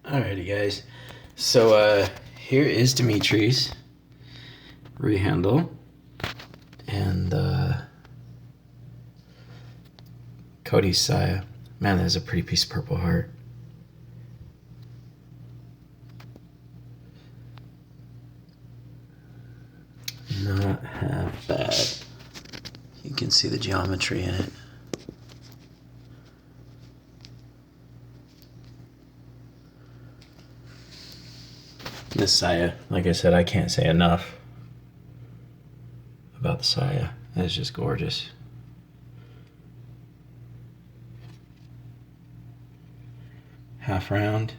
Alrighty, guys. So here is Dimitri's Rehandle and Cody's Saya. Man, that is a pretty piece of Purple Heart. Not half bad. You can see the geometry in it. This Saya, like I said, I can't say enough about the Saya. It's just gorgeous. Half round,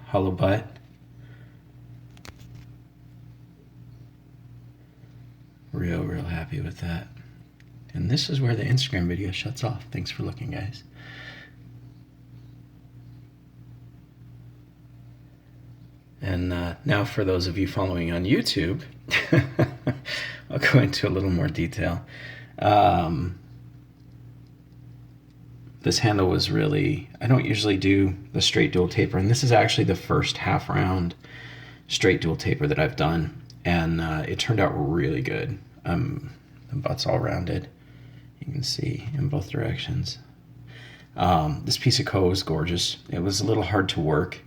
hollow butt. Real happy with that. And this is where the Instagram video shuts off. Thanks for looking, guys. And now for those of you following on YouTube, I'll go into a little more detail. This handle was really, I don't usually do the straight dual taper, and this is actually the first half round straight dual taper that I've done, and it turned out really good. The butt's all rounded, you can see in both directions. This piece of koa was gorgeous. It was a little hard to work.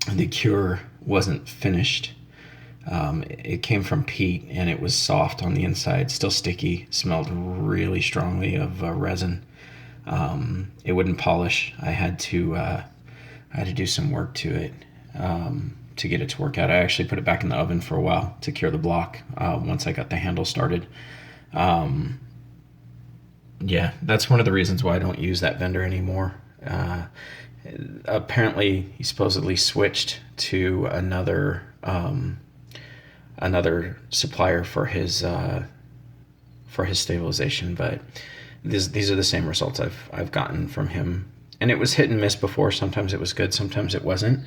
The cure wasn't finished. It came from peat and it was soft on the inside, still sticky, smelled really strongly of resin. It wouldn't polish. I had to do some work to it to get it to work out. I actually put it back in the oven for a while to cure the block once I got the handle started. Yeah, that's one of the reasons why I don't use that vendor anymore. Apparently he supposedly switched to another supplier for his stabilization, but these are the same results I've gotten from him, and it was hit and miss before. Sometimes it was good, sometimes it wasn't,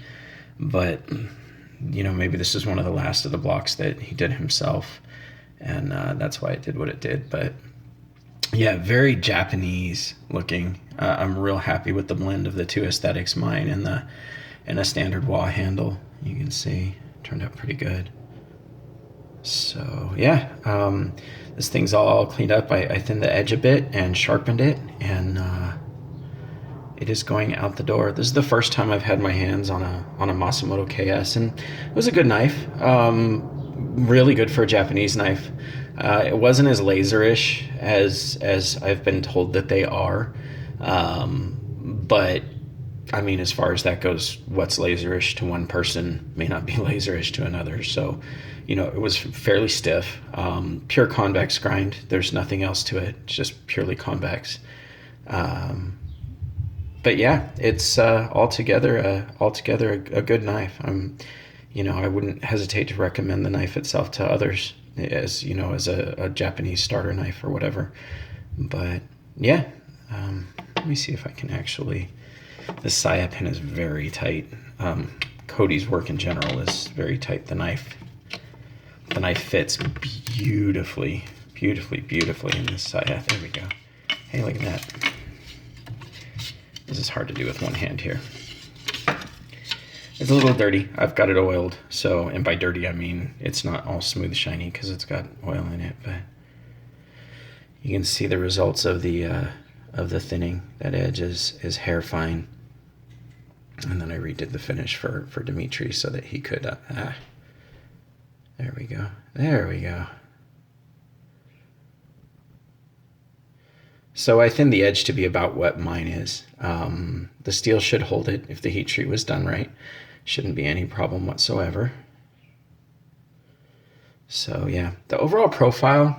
but maybe this is one of the last of the blocks that he did himself, and that's why it did what it did. But yeah, very Japanese looking. I'm real happy with the blend of the two aesthetics, mine and a standard wah handle. You can see it turned out pretty good. So yeah, this thing's all cleaned up. I thinned the edge a bit and sharpened it, and it is going out the door. This is the first time I've had my hands on a Masamoto KS, and it was a good knife. Really good for a Japanese knife. It wasn't as laserish as I've been told that they are, but I mean, as far as that goes, what's laserish to one person may not be laserish to another. So, it was fairly stiff, pure convex grind. There's nothing else to it. It's just purely convex. But yeah, it's altogether a good knife. I wouldn't hesitate to recommend the knife itself to others as a Japanese starter knife or whatever. But yeah, let me see if I can actually. The Saya pin is very tight. Cody's work in general is very tight. The knife fits beautifully in this Saya. There we go. Hey, look at that. This is hard to do with one hand here. It's a little dirty. I've got it oiled. So, and by dirty I mean it's not all smooth shiny because it's got oil in it. But you can see the results of the thinning. That edge is hair fine. And then I redid the finish for Dimitri so that he could. There we go. There we go. So I thinned the edge to be about what mine is. The steel should hold it if the heat treat was done right. Shouldn't be any problem whatsoever. So yeah, the overall profile,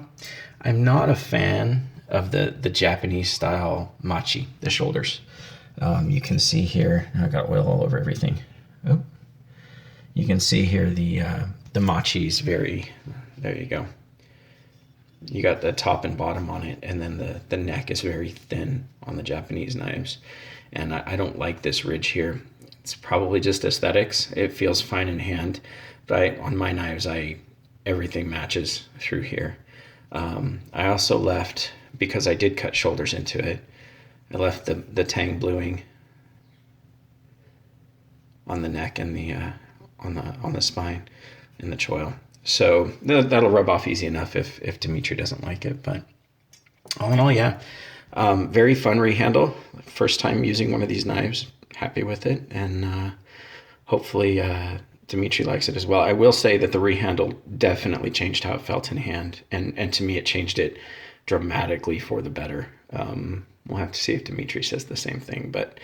I'm not a fan of the Japanese style machi, the shoulders. You can see here, I got oil all over everything. Oh. You can see here the machi's very, there you go. You got the top and bottom on it, and then the neck is very thin on the Japanese knives. And I don't like this ridge here. It's probably just aesthetics. It feels fine in hand, but on my knives, everything matches through here. I also left, because I did cut shoulders into it, I left the tang bluing on the neck and the on the spine in the choil. So that'll rub off easy enough if Dimitri doesn't like it. But all in all, yeah, very fun rehandle. First time using one of these knives. Happy with it, and hopefully Dimitri likes it as well. I will say that the rehandle definitely changed how it felt in hand, and to me it changed it dramatically for the better. We'll have to see if Dimitri says the same thing. But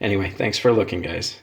anyway, thanks for looking, guys.